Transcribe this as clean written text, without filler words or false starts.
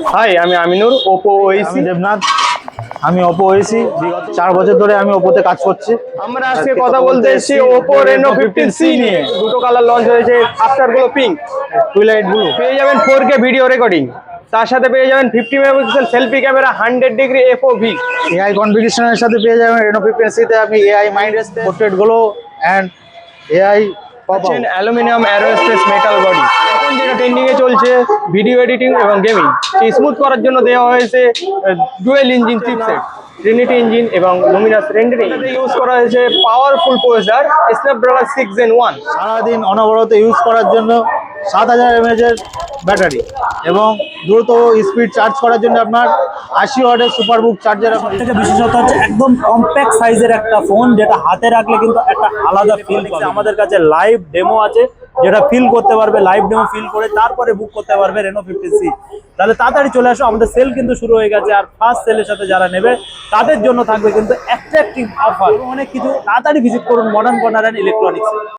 High, আমি Aminur, Oppo ওইসি। Debnath, আমি Oppo ওইসি। বিগত 4 বছর ধরে আমি ওপোতে কাজ করছি। আমরা আজকে কথা বলতে এসেছি ওপো রেনো 15C নিয়ে। দুটো কালার লঞ্চ হয়েছে, আফটার গুলো পিঙ্ক, টুইলাইট ব্লু। পেয়ে যাবেন 4K ভিডিও রেকর্ডিং, তার সাথে পেয়ে যাবেন 50 megapixel selfie camera, 100 degree FOV। AI কনফিগারেশনের সাথে পেয়ে যাবেন রেনো 15C তে আপনি এআই মাইন্ড পোর্ট্রেট গুলো and AI pop out. Aluminium aerospace metal body. এখন যেটা ট্রেন্ডিং এ চলছে ভিডিও এডিটিং এবং গেমিং, স্মুথ করার জন্য দেওয়া হয়েছে dual engine chipset, trinity engine এবং লুমিনাস রেন্ডারিং। ইউজ করা হয়েছে পাওয়ারফুল প্রসেসর স্ন্যাপড্রাগন 6 Gen 1। সারাদিন অনবরত ইউজ করার জন্য 7000 mAh এর ব্যাটারি এবং দ্রুত স্পিড চার্জ করার জন্য আপনার 80 ওয়াটের সুপারবুক চার্জার। থেকে বিশেষত হচ্ছে একদম কম্প্যাক্ট সাইজের একটা ফোন, যেটা হাতে রাখলে কিন্তু একটা আলাদা ফিল পাবে। আমাদের কাছে লাইভ ডেমো আছে, যেটা ফিল করতে পারবে, লাইভ ডেমো ফিল করে তারপরে বুক করতে পারবে রেনো 15C। তাহলে তাড়াতাড়ি চলে আসো, আমাদের সেল কিন্তু শুরু হয়ে গেছে। আর ফার্স্ট সেলের সাথে যারা নেবে তাদের জন্য থাকবে কিন্তু অ্যাট্রাকটিভ অফার, অনেক কিছু। তাড়াতাড়ি ভিজিট করুন মডার্ন কর্নার অ্যান্ড ইলেকট্রনিক্স।